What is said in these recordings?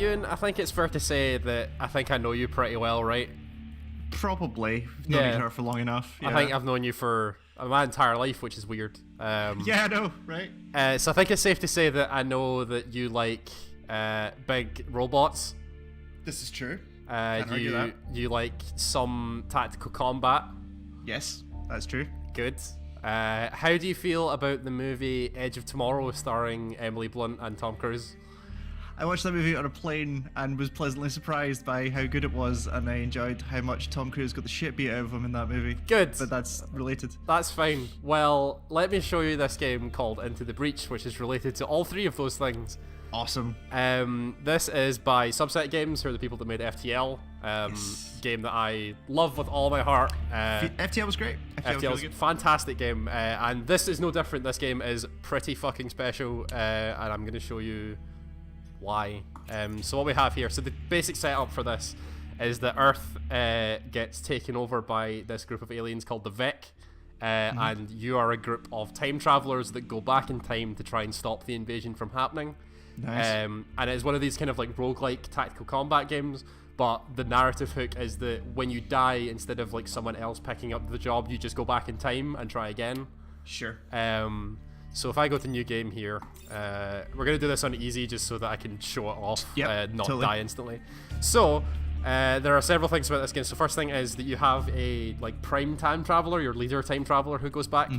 Ewan, I think it's fair to say that I think I know you pretty well, right? Probably. Known each other for long enough. Yeah. I think I've known you for my entire life, which is weird. Yeah, I know, right? So I think it's safe to say that I know that you like big robots. This is true. Can't argue that. You like some tactical combat. Yes, that's true. Good. How do you feel about the movie Edge of Tomorrow starring Emily Blunt and Tom Cruise? I watched that movie on a plane and was pleasantly surprised by how good it was, and I enjoyed how much Tom Cruise got the shit beat out of him in that movie. Good. But that's related. That's fine. Well, let me show you this game called Into the Breach, which is related to all three of those things. Awesome. This is by Subset Games, who are the people that made FTL. Game that I love with all my heart. FTL was great. FTL was a fantastic game, and this is no different. This game is pretty fucking special, and I'm going to show you why. So what we have here, so the basic setup for this is that Earth gets taken over by this group of aliens called the Vec, and you are a group of time travelers that go back in time to try and stop the invasion from happening. Nice. And it's one of these kind of like roguelike tactical combat games, but the narrative hook is that when you die, instead of like someone else picking up the job, you just go back in time and try again. Sure. So if I go to new game here, we're going to do this on easy just so that I can show it off, not totally. die instantly. So there are several things about this game. So first thing is that you have a like prime time traveler, your leader time traveler who goes back.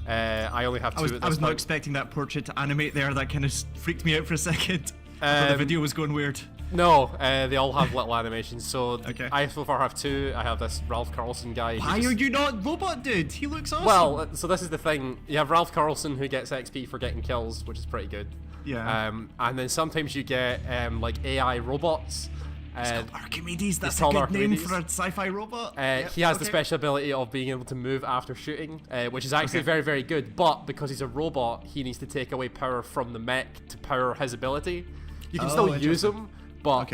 I only have two at this I was not point. expecting that portrait to animate there. That kind of freaked me out for a second. The video was going weird. No, they all have little animations. So Okay. I so far have two. I have this Ralph Carlson guy. Why are you not Robot Dude? He looks awesome. Well, so this is the thing. You have Ralph Carlson who gets XP for getting kills, which is pretty good. Yeah. And then sometimes you get like AI robots. It's called Archimedes. That's a called good name Archimedes. for a sci-fi robot. He has the special ability of being able to move after shooting, which is actually very, very good. But because he's a robot, he needs to take away power from the mech to power his ability. You can still use him, but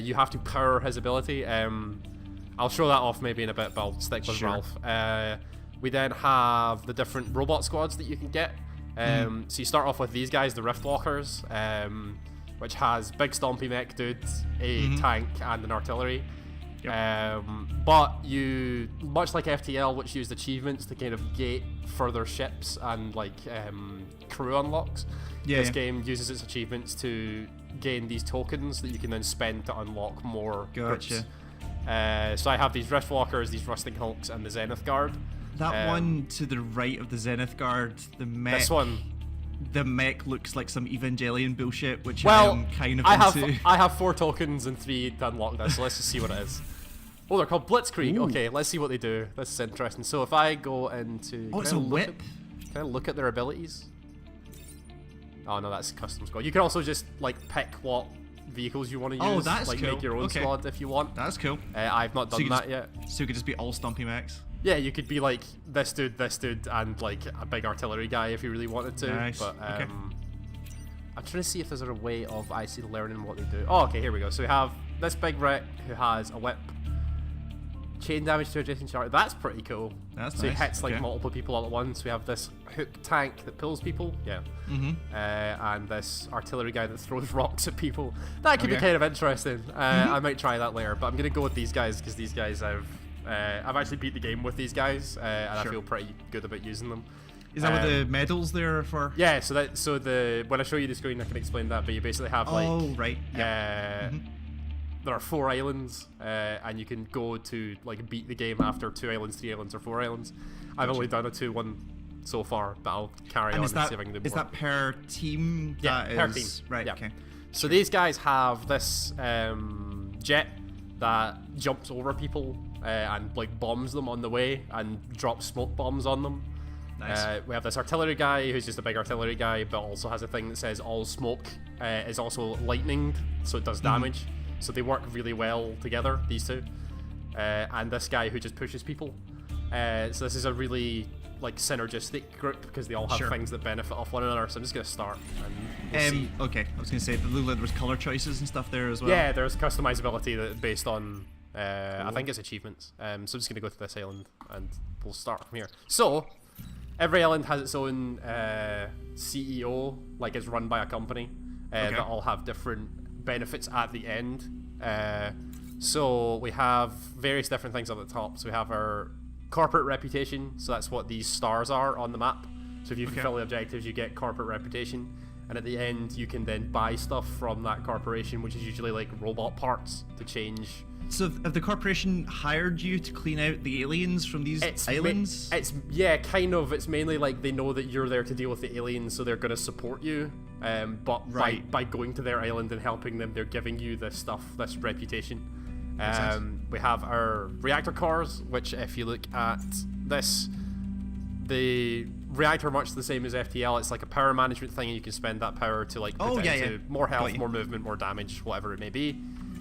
you have to power his ability. I'll show that off maybe in a bit, but I'll stick with Ralph. We then have the different robot squads that you can get. So you start off with these guys, the Riftwalkers, which has big stompy mech dudes, a tank, and an artillery. But you, much like FTL, which used achievements to kind of gate further ships and like crew unlocks, this game uses its achievements to gain these tokens that you can then spend to unlock more groups. So I have these Riftwalkers, these Rusting Hulks, and the Zenith Guard. That one to the right of the Zenith Guard, the mech. This one. The mech looks like some Evangelion bullshit, which Well, I am kind of into. I have 4 tokens and 3 to unlock this, so let's just see what it is. Oh, they're called Blitzkrieg. Ooh. Okay, let's see what they do. This is interesting. So if I go into... Oh, it's a whip? Can I look at their abilities? Oh no, that's custom squad. You can also just like pick what vehicles you want to use. Oh, that's like cool. make your own squad if you want. That's cool. I've not done that yet. So you could just be all stumpy mechs? Yeah, you could be like this dude, and like a big artillery guy if you really wanted to. Nice. But I'm trying to see if there's a way of actually learning what they do. Oh, okay, here we go. So we have this big wreck who has a whip. Chain damage to adjacent target. That's pretty cool. That's so nice. He hits like multiple people all at once. We have this hook tank that pulls people. Yeah. And this artillery guy that throws rocks at people. That could be kind of interesting. I might try that later, but I'm gonna go with these guys because these guys I've actually beat the game with these guys, and I feel pretty good about using them. Is that what the medals there are for? Yeah. So when I show you the screen, I can explain that. But you basically have like. Oh right. There are 4 islands, and you can go to like beat the game after 2 islands, 3 islands, or 4 islands. I've only done a 2-1 so far, but I'll carry on and see if I can do more. Is that per team? Yeah, per team. Right. Yeah. Okay. So these guys have this jet that jumps over people and like bombs them on the way and drops smoke bombs on them. Nice. We have this artillery guy who's just a big artillery guy, but also has a thing that says all smoke is also lightninged, so it does damage. So they work really well together, these two. And this guy who just pushes people. So this is a really like synergistic group because they all have things that benefit off one another. So I'm just gonna start and we'll see. Okay, I was gonna say the look like there's color choices and stuff there as well. Yeah, there's customizability that based on I think it's achievements. So I'm just gonna go to this island and we'll start from here. So every island has its own CEO, like it's run by a company that all have different benefits at the end. So we have various different things at the top. So we have our corporate reputation. So that's what these stars are on the map. So if you fulfill the objectives, you get corporate reputation. And at the end, you can then buy stuff from that corporation, which is usually like robot parts to change. So have the corporation hired you to clean out the aliens from these islands? Yeah, kind of. It's mainly like they know that you're there to deal with the aliens, so they're going to support you. But by going to their island and helping them, they're giving you this stuff, this reputation. We have our reactor cores, which if you look at this, the reactor much the same as FTL. It's like a power management thing, and you can spend that power to like put into more health, more movement, more damage, whatever it may be.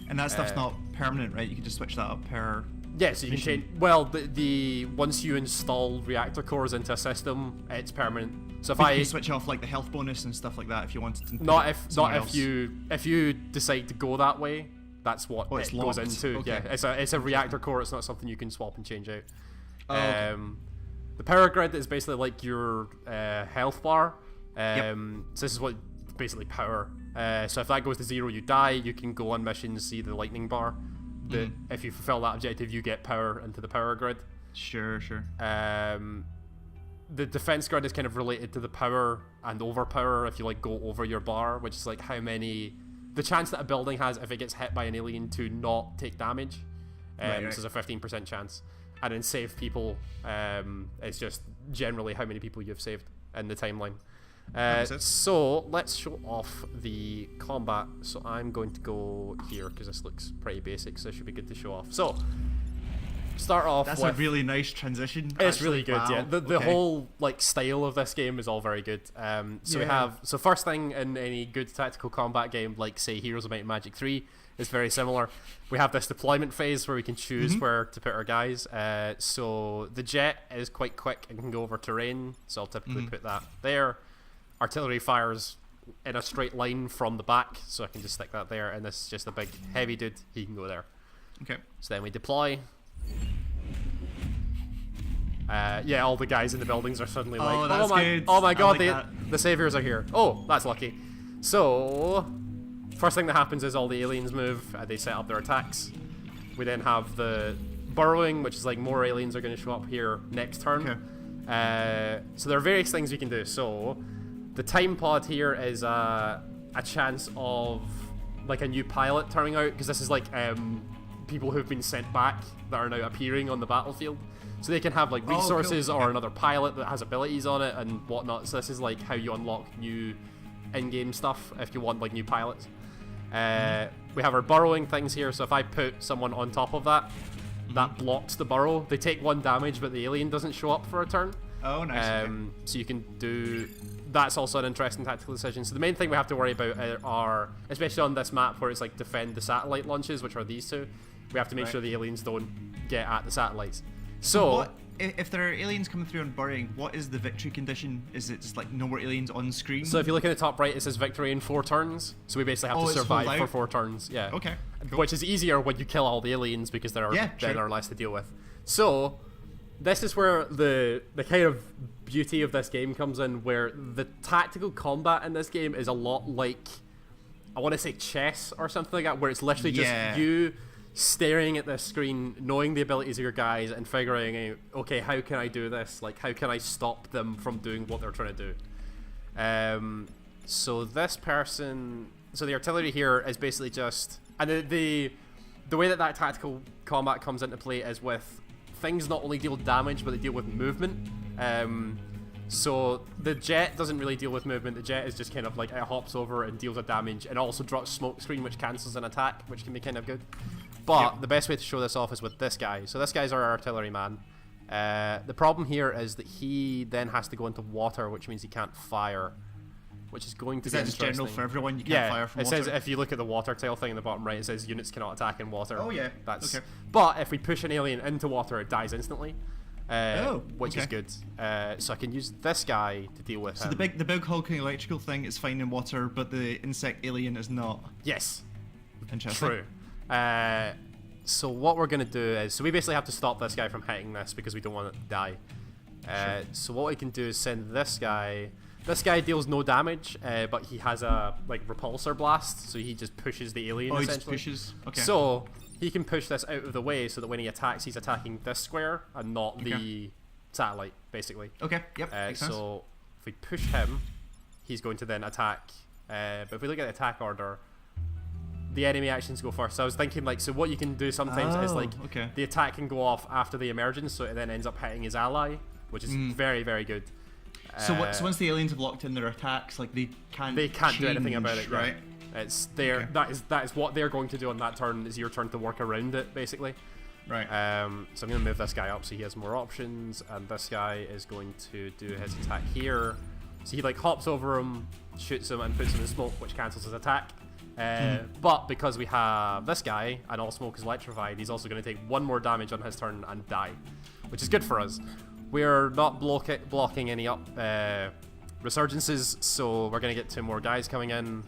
And that stuff's not permanent, right? You can just switch that up per. Yeah, so you can change. Well, the once you install reactor cores into a system, it's permanent. So if you can switch off like the health bonus and stuff like that if you wanted to. Not if you decide to go that way. That's what it goes into. Okay. Yeah, it's a reactor core. It's not something you can swap and change out. The power grid is basically like your health bar. So this is what basically power. So if that goes to 0, you die. You can go on missions, see the lightning bar. If you fulfill that objective, you get power into the power grid. Sure. The defense grid is kind of related to the power and overpower. If you like go over your bar, which is like how many, the chance that a building has if it gets hit by an alien to not take damage. This is a 15% chance. And then save people. It's just generally how many people you've saved in the timeline. So let's show off the combat. So I'm going to go here because this looks pretty basic, so it should be good to show off. So start off That's with, a really nice transition. It's really good. Yeah, the whole like style of this game is all very good. We have, so first thing in any good tactical combat game, like say Heroes of Might and Magic 3, is very similar. We have this deployment phase where we can choose where to put our guys. So the jet is quite quick and can go over terrain, so I'll typically put that there. Artillery fires in a straight line from the back, so I can just stick that there, and this is just a big heavy dude, he can go there. Okay. So then we deploy. All the guys in the buildings are suddenly like, oh my god, the saviors are here. Oh, that's lucky. So first thing that happens is all the aliens move, they set up their attacks. We then have the burrowing, which is like more aliens are going to show up here next turn. Okay. So there are various things you can do. So the time pod here is a chance of like a new pilot turning out, because this is like people who've been sent back that are now appearing on the battlefield. So they can have like resources or another pilot that has abilities on it and whatnot. So this is like how you unlock new in-game stuff if you want like new pilots. We have our burrowing things here, so if I put someone on top of that, that blocks the burrow. They take 1 damage, but the alien doesn't show up for a turn. Oh, nice. So you can do... That's also an interesting tactical decision. So the main thing we have to worry about are, especially on this map where it's like defend the satellite launches, which are these two, we have to make sure the aliens don't get at the satellites. So if there are aliens coming through and burrowing, what is the victory condition? Is it just like no more aliens on screen? So if you look at the top right, it says victory in 4 turns. So we basically have to survive for 4 turns. Yeah. Okay. Cool. Which is easier when you kill all the aliens because there are less to deal with. So this is where the kind of beauty of this game comes in, where the tactical combat in this game is a lot like, I want to say chess or something like that, where it's literally just you staring at the screen, knowing the abilities of your guys and figuring out, okay, how can I do this? Like, how can I stop them from doing what they're trying to do? So this person, so the artillery here is basically just, and the way that tactical combat comes into play is with things not only deal with damage, but they deal with movement. So the jet doesn't really deal with movement. The jet is just kind of like, it hops over and deals with damage, and also drops smoke screen, which cancels an attack, which can be kind of good. But the best way to show this off is with this guy. So this guy's our artillery man. The problem here is that he then has to go into water, which means he can't fire, which is going to be interesting. General for everyone? You can't fire from water? It says, if you look at the water tail thing in the bottom right, it says units cannot attack in water. Oh yeah, that's okay. But if we push an alien into water, it dies instantly, which is good. So I can use this guy to deal with him. So the big hulking electrical thing is fine in water, but the insect alien is not. Yes. Interesting. True. So what we're going to do is, so we basically have to stop this guy from hitting this because we don't want it to die. So what we can do is send this guy this guy deals no damage, but he has a like repulsor blast, so he just pushes the alien essentially. He just pushes. Okay. So he can push this out of the way so that when he attacks, he's attacking this square and not the satellite, basically. Okay. Yep. Makes sense. So if we push him, he's going to then attack. But if we look at the attack order, the enemy actions go first. So I was thinking like, so what you can do sometimes is like the attack can go off after the emergence, so it then ends up hitting his ally, which is very, very good. So once the aliens have locked in their attacks, like they can't do anything about it, right? It's their that is what they're going to do on that turn. Is your turn to work around it, basically. Right. So I'm going to move this guy up so he has more options, and this guy is going to do his attack here. So he like hops over him, shoots him, and puts him in smoke, which cancels his attack. But because we have this guy and all smoke is electrified, he's also going to take 1 more damage on his turn and die, which is good for us. We're not blocking any up resurgences, so we're going to get 2 more guys coming in.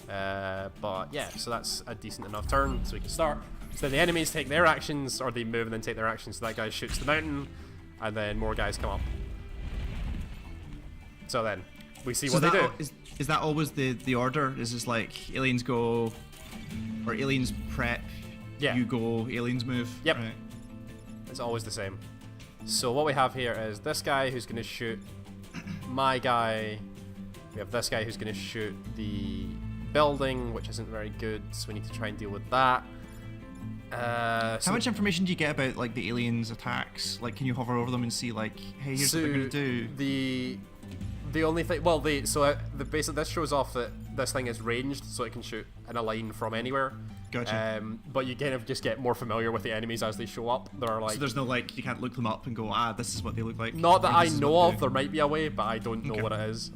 But yeah, so that's a decent enough turn, so we can start. So then the enemies take their actions, or they move and then take their actions. So that guy shoots the mountain, and then more guys come up. So then we see what they do. Is that always the order? Is this like aliens go, or aliens prep? Yeah. You go, aliens move. Yep. Right. It's always the same. So what we have here is this guy who's going to shoot my guy. We have this guy who's going to shoot the building, which isn't very good, so we need to try and deal with that. How much information do you get about like the aliens' attacks? Like, can you hover over them and see like, hey, here's what they're going to do? The only thing, basically this shows off that this thing is ranged, so it can shoot in a line from anywhere. Gotcha. But you kind of just get more familiar with the enemies as they show up. There are like, so there's no like, you can't look them up and go, this is what they look like. Not that I know of. There might be a way, but I don't know what it is.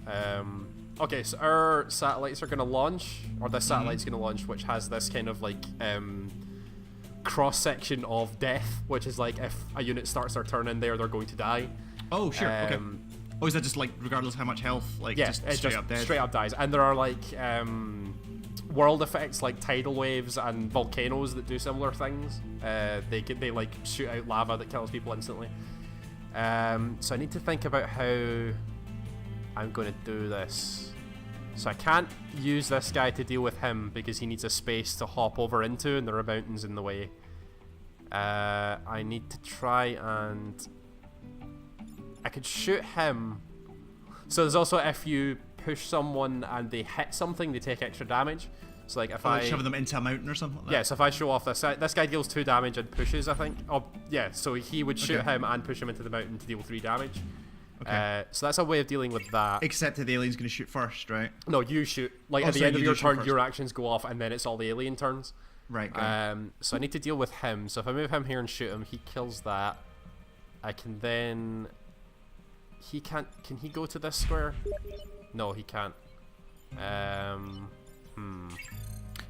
Okay, so our satellites are going to launch, or this satellite's going to launch, which has this kind of like cross section of death, which is like if a unit starts their turn in there, they're going to die. Oh, sure. Okay. Oh, is that just like regardless how much health? Like, yeah, just it straight up dead? Straight up dies. And there are like world effects like tidal waves and volcanoes that do similar things. They like shoot out lava that kills people instantly. So I need to think about how I'm going to do this. So I can't use this guy to deal with him because he needs a space to hop over into, and there are mountains in the way. I need to try and I could shoot him. So there's also, if you push someone and they hit something, they take extra damage. So like if I shove them into a mountain or something like that? Yeah, so if I show off this guy deals 2 damage and pushes, I think. Oh yeah, so he would shoot him and push him into the mountain to deal 3 damage. Okay. So that's a way of dealing with that. Except that the alien's going to shoot first, right? No, you shoot. Like at the end of your turn, your actions go off, and then it's all the alien turns. Right. So I need to deal with him. So if I move him here and shoot him, he kills that. I can then. He can't. Can he go to this square? No, he can't.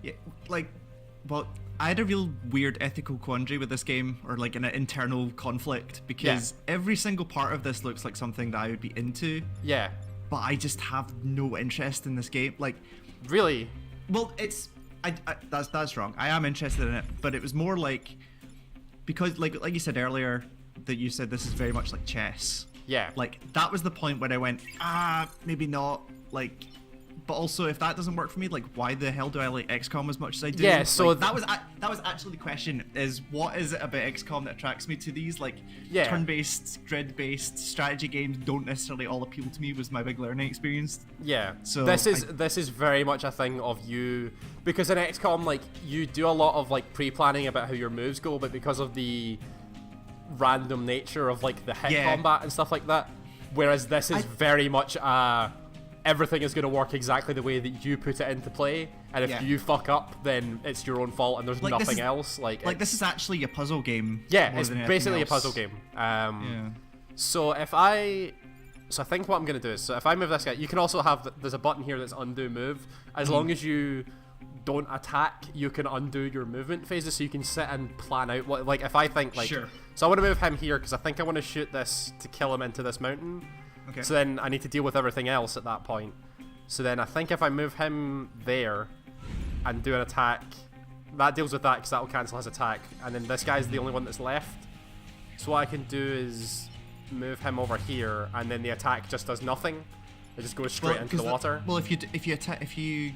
Yeah, like, well, I had a real weird ethical quandary with this game, or like an internal conflict, because every single part of this looks like something that I would be into. Yeah. But I just have no interest in this game. Like, really? Well, it's that's wrong. I am interested in it, but it was more like, because like you said earlier, that you said this is very much like chess. Yeah. Like, that was the point when I went, maybe not. Like, but also, if that doesn't work for me, like, why the hell do I like XCOM as much as I do? Yeah, so like, that was actually the question, is what is it about XCOM that attracts me to these? Like, turn-based, grid-based strategy games don't necessarily all appeal to me, was my big learning experience. Yeah. So this is very much a thing of you, because in XCOM, like, you do a lot of, like, pre-planning about how your moves go, but because of the random nature of, like, the hit combat and stuff like that, whereas this is very much everything is going to work exactly the way that you put it into play, and if you fuck up, then it's your own fault, and there's like nothing else. Like this is actually a puzzle game. Yeah, it's basically a puzzle game. So I think what I'm going to do is, so if I move this guy, you can also have, there's a button here that's undo move. As long as you don't attack, you can undo your movement phases, so you can sit and plan out what, like, if I think, like, so I want to move him here because I think I want to shoot this to kill him into this mountain. Okay. So then I need to deal with everything else at that point. So then I think if I move him there and do an attack, that deals with that because that will cancel his attack. And then this guy's the only one that's left. So what I can do is move him over here, and then the attack just does nothing. It just goes straight into the water. Well, if you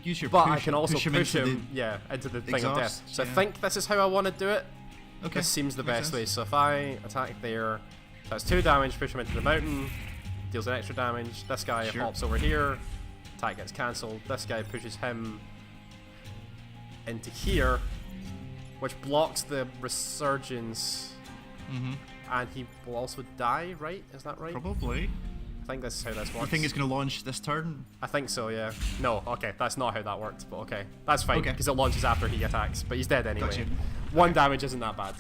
use your but push, I can also push him into the thing of death. So I think this is how I want to do it. Okay. This seems the best way. So if I attack there, that's 2 damage, push him into the mountain, deals an extra damage. This guy hops over here, attack gets cancelled. This guy pushes him into here, which blocks the resurgence, and he will also die, right? Is that right? Probably. I think that's how this works. You think it's going to launch this turn? I think so, yeah. No, okay, that's not how that worked, but okay. That's fine, because it launches after he attacks, but he's dead anyway. Gotcha. 1 damage isn't that bad.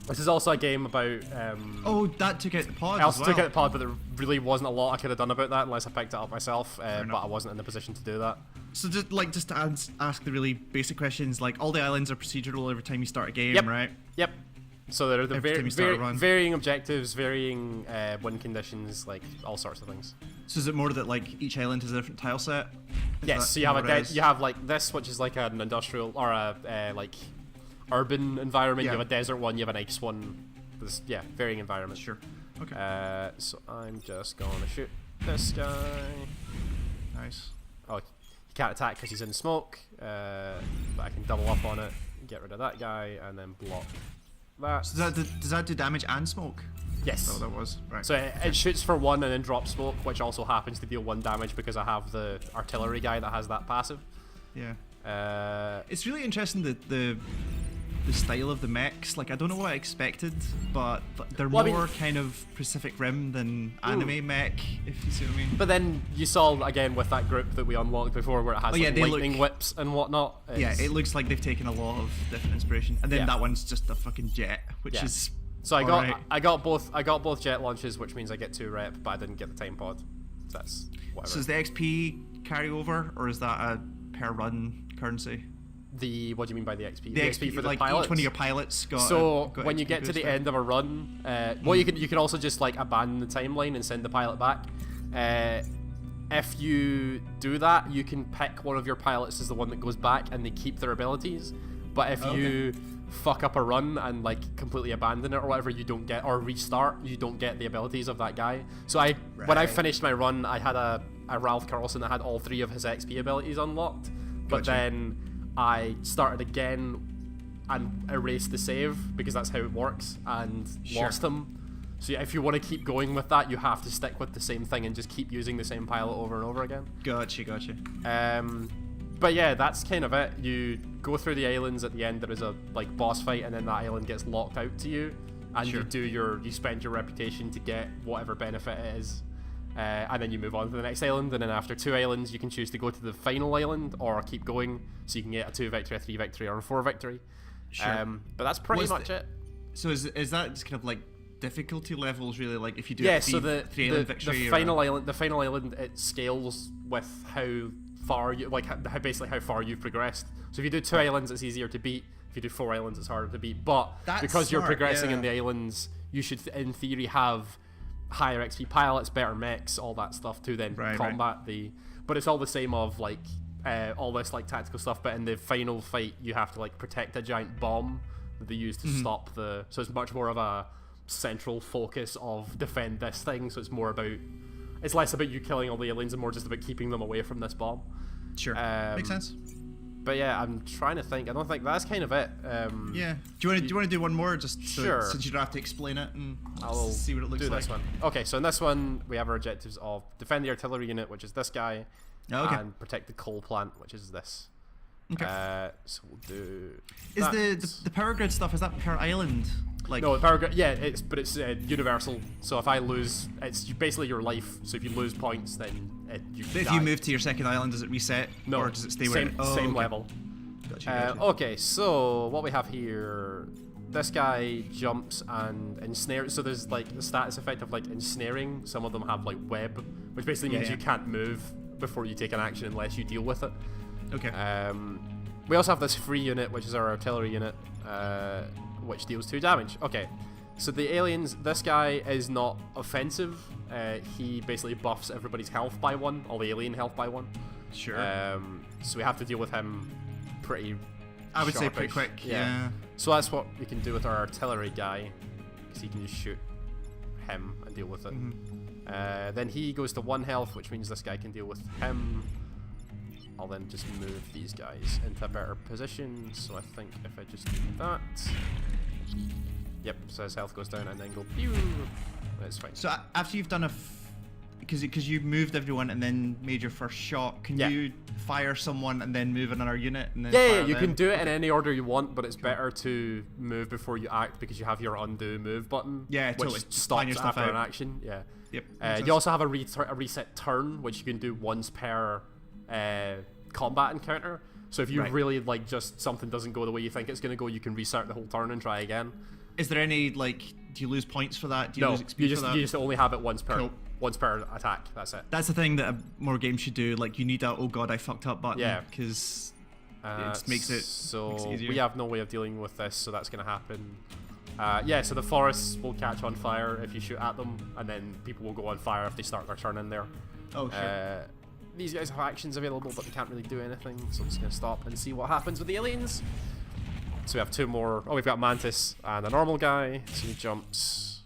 This is also a game about... oh, that took out the pod I also as well. took out the pod, but there really wasn't a lot I could have done about that unless I picked it up myself, but I wasn't in the position to do that. So just to ask the really basic questions, like all the islands are procedural every time you start a game, right? Yep. So there are the varying objectives, varying win conditions, like all sorts of things. So is it more that like each island has a different tile set? Yes. So you have like this, which is like an industrial or a like urban environment. You have a desert one. You have an ice one. There's varying environments. Sure. Okay. So I'm just gonna shoot this guy. Nice. Oh, he can't attack because he's in smoke. But I can double up on it, get rid of that guy, and then block. So does that do damage and smoke? Yes. Oh, that was right. So it shoots for 1 and then drops smoke, which also happens to deal 1 damage because I have the artillery guy that has that passive. Yeah. It's really interesting that the style of the mechs. Like I don't know what I expected, but they're more kind of Pacific Rim than anime mech, if you see what I mean. But then you saw again with that group that we unlocked before, where it has lightning whips and whatnot. Yeah, it looks like they've taken a lot of different inspiration, and then that one's just a fucking jet, which is. So I got both jet launches, which means I get 2 rep, but I didn't get the time pod. So that's whatever. So is the XP carry over, or is that a per run currency? What do you mean by the XP? The XP for the like pilots? Each one of your pilots got. So got when XP you get to the booster. end of a run, well, you can also just like abandon the timeline and send the pilot back. If you do that, you can pick one of your pilots as the one that goes back, and they keep their abilities. But if you fuck up a run and like completely abandon it or whatever, you don't get, or restart, you don't get the abilities of that guy. So when I finished my run, I had a Ralph Carlson that had all 3 of his XP abilities unlocked, but then I started again and erased the save because that's how it works, and lost him. So if you want to keep going with that, you have to stick with the same thing and just keep using the same pilot over and over again. Gotcha. But yeah, that's kind of it. You go through the islands. At the end there is a like boss fight, and then that island gets locked out to you, and you spend your reputation to get whatever benefit it is, and then you move on to the next island, and then after 2 islands you can choose to go to the final island or keep going, so you can get a 2 victory, a 3 victory, or a 4 victory. But that's pretty much it. So is that just kind of like difficulty levels, really? Like if you do so the final island, it scales with how far you basically how far you've progressed. So if you do 2 islands, it's easier to beat. If you do 4 islands, it's harder to beat. But because you're progressing in the islands, you should in theory have higher XP pilots, better mechs, all that stuff to then combat the. But it's all the same of like all this like tactical stuff. But in the final fight, you have to like protect a giant bomb that they use to stop the. So it's much more of a central focus of defend this thing. So it's less about you killing all the aliens and more just about keeping them away from this bomb. Sure. Makes sense. But yeah, I'm trying to think. I don't think that's kind of it. Yeah. Do you want to do one more, just since you don't have to explain it, and I'll see what it looks like? This one. Okay, so in this one we have our objectives of defend the artillery unit, which is this guy, and protect the coal plant, which is this. Okay. So we'll do. Is the power grid stuff, is that per island? Like no, the power grid. Yeah, it's universal. So if I lose, it's basically your life. So if you lose points, then you die. If you move to your second island, does it reset? No, or does it stay same level. Gotcha. Okay, so what we have here, this guy jumps and ensnares. So there's like the status effect of like ensnaring. Some of them have like web, which basically means you can't move before you take an action unless you deal with it. Okay. We also have this free unit, which is our artillery unit, which deals 2 damage. Okay, so the aliens, this guy is not offensive. He basically buffs everybody's health by 1, all the alien health by 1. Sure. So we have to deal with him pretty I would say pretty quick, yeah. So that's what we can do with our artillery guy, because he can just shoot him and deal with it. Then he goes to 1 health, which means this guy can deal with him. I'll then just move these guys into a better position. So I think if I just do that, yep. So his health goes down and then go pew. That's fine. So after you've done because you've moved everyone and then made your first shot, can you fire someone and then move another unit? And then yeah, you can do it in any order you want, but it's better to move before you act because you have your undo move button, which totally. Stops after an action. Yeah. Yep. You also have a reset turn, which you can do once per combat encounter. So if you really like just something doesn't go the way you think it's going to go, you can restart the whole turn and try again. Is there any do you lose points for that? Do you lose XP for that? You just only have it once per attack. That's it. That's the thing that more games should do. Like you need that "oh god, I fucked up" button. Yeah. Because it just makes it easier. We have no way of dealing with this, so that's going to happen. So the forests will catch on fire if you shoot at them, and then people will go on fire if they start their turn in there. Oh, sure. These guys have actions available, but they can't really do anything, so I'm just going to stop and see what happens with the aliens. So we have 2 more. Oh, we've got Mantis and a normal guy, so he jumps.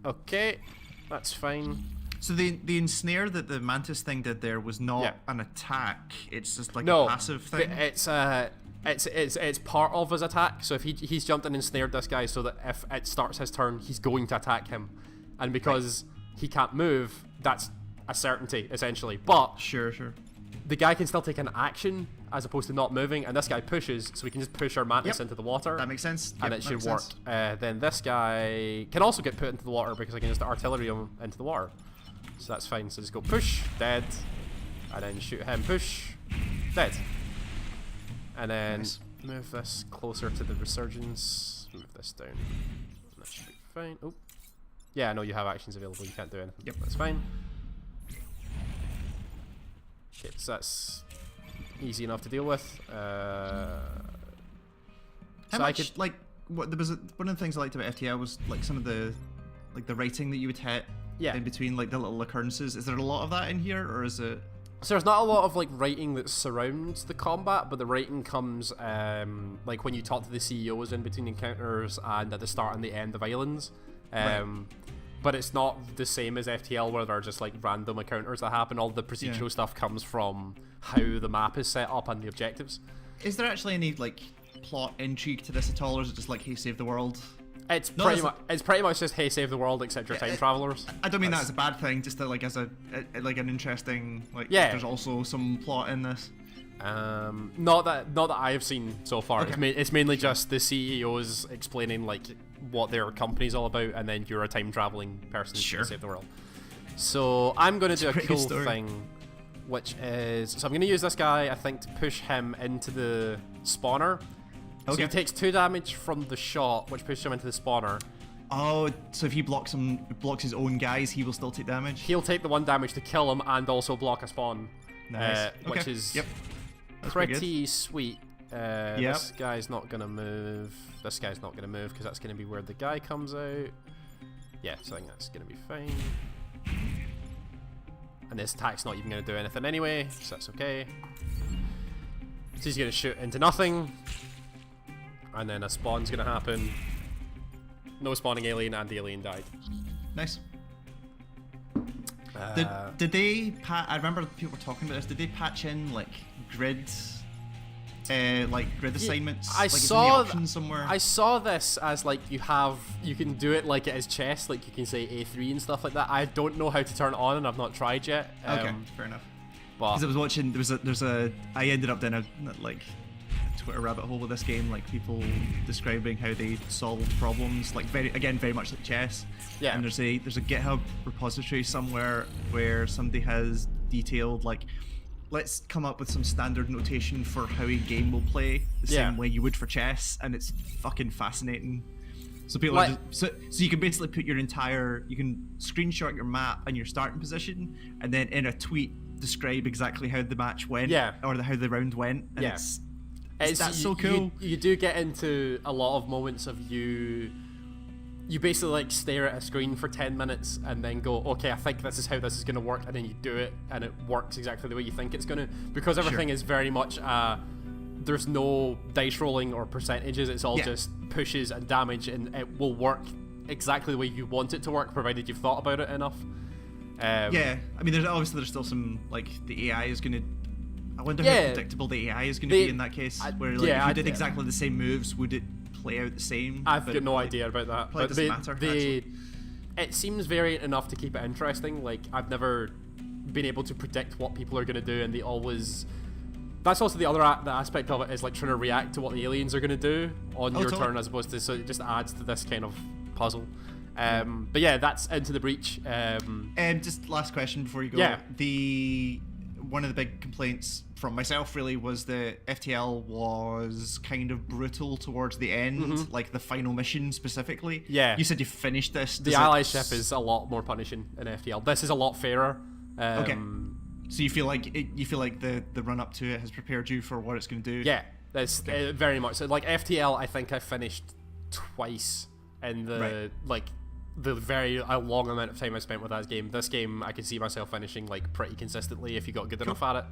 Okay, that's fine. So the ensnare that the Mantis thing did there was not an attack. It's just like a passive thing. It's part of his attack. So if he's jumped and ensnared this guy, so that if it starts his turn, he's going to attack him, and because he can't move, that's a certainty essentially. But sure. The guy can still take an action as opposed to not moving, and this guy pushes, so we can just push our Mantis into the water. That makes sense. And it should work. Then this guy can also get put into the water because I can just artillery him into the water. So that's fine. So just go push, dead, and then shoot him, push, dead. And then move this closer to the resurgence. Move this down. That should be fine. Oh, yeah, no, you have actions available. You can't do anything. Yep, that's fine. Okay, so that's easy enough to deal with. How much, one of the things I liked about FTL was like some of the writing that you would hit in between like the little occurrences. Is there a lot of that in here, or is it? So there's not a lot of like writing that surrounds the combat, but the writing comes like when you talk to the CEOs in between encounters and at the start and the end of islands. But it's not the same as FTL where there are just like random encounters that happen. All the procedural stuff comes from how the map is set up and the objectives. Is there actually any like plot intrigue to this at all, or is it just like, hey, save the world? It's pretty much just, hey, save the world, except you're time travelers. I don't mean that as a bad thing, just like as an interesting there's also some plot in this. Not that I have seen so far. Okay. It's mainly just the CEOs explaining like what their company's all about, and then you're a time traveling person to save the world. So I'm going to do a cool thing, which is I'm going to use this guy, I think, to push him into the spawner. So he takes 2 damage from the shot, which pushes him into the spawner. Oh, so if he blocks his own guys, he will still take damage? He'll take the 1 damage to kill him and also block a spawn. Nice. Which is pretty sweet. This guy's not going to move. This guy's not going to move because that's going to be where the guy comes out. Yeah, so I think that's going to be fine. And this attack's not even going to do anything anyway, so that's okay. So he's going to shoot into nothing. And then a spawn's going to happen. No spawning alien, and the alien died. Nice. Did they I remember people were talking about this. Did they patch in like grid assignments? I saw somewhere. I saw this as like you can do it like it is chess, like you can say A3 and stuff like that. I don't know how to turn it on, and I've not tried yet. Okay, fair enough. Because I was watching, I ended up doing a Twitter rabbit hole with this game, like people describing how they solved problems, like very much like chess. Yeah. And there's a GitHub repository somewhere where somebody has detailed like, let's come up with some standard notation for how a game will play the same way you would for chess, and it's fucking fascinating. So people so you can basically put you can screenshot your map and your starting position, and then in a tweet describe exactly how the match went, or how the round went, and that's so cool. You do get into a lot of moments of you basically like stare at a screen for 10 minutes and then go, okay, I think this is how this is going to work, and then you do it and it works exactly the way you think it's going to, because everything is very much there's no dice rolling or percentages, it's all just pushes and damage, and it will work exactly the way you want it to work, provided you've thought about it enough. Yeah, I mean, there's still some, like, the AI is gonna. I wonder how predictable the AI is gonna be in that case. Where like, if you did exactly the same moves, would it play out the same? I've got no idea about that. But it doesn't matter. It seems variant enough to keep it interesting. Like, I've never been able to predict what people are gonna do, and they always. That's also the other the aspect of it, is like trying to react to what the aliens are gonna do on your turn, as opposed to, so it just adds to this kind of puzzle. But yeah, that's Into the Breach. Just last question before you go. Yeah. One of the big complaints from myself really was that FTL was kind of brutal towards the end, like the final mission specifically. Yeah. You said you finished this. The ally ship is a lot more punishing in FTL. This is a lot fairer. Okay. So you feel like the run up to it has prepared you for what it's going to do? Yeah, that's very much so. Like FTL, I think I finished twice in the the very long amount of time I spent with that game. This game, I can see myself finishing like pretty consistently if you got good enough at it.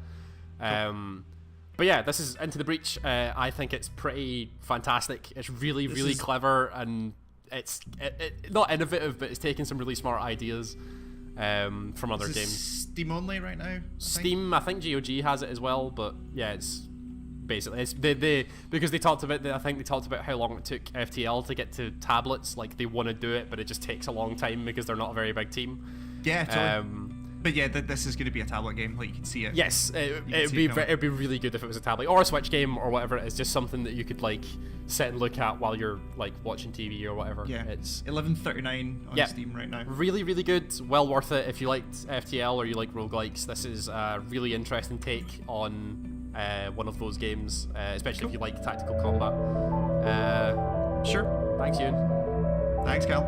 But yeah, this is Into the Breach. I think it's pretty fantastic. It's really clever, and it's not innovative, but it's taking some really smart ideas from other games. Steam only right now? Steam, I think GOG has it as well, but yeah, it's basically because they talked about I think they talked about how long it took FTL to get to tablets. Like, they want to do it, but it just takes a long time because they're not a very big team. Yeah, totally. But yeah, this is going to be a tablet game. Like, you can see it. Yes, it'd be really good if it was a tablet or a Switch game or whatever. It's just something that you could like sit and look at while you're like watching TV or whatever. Yeah, it's $11.39 on Steam right now. Really good. Well worth it if you liked FTL or you like roguelikes. This is a really interesting take on one of those games, especially if you like tactical combat. Sure. Thanks, Ewan. Thanks, Cal.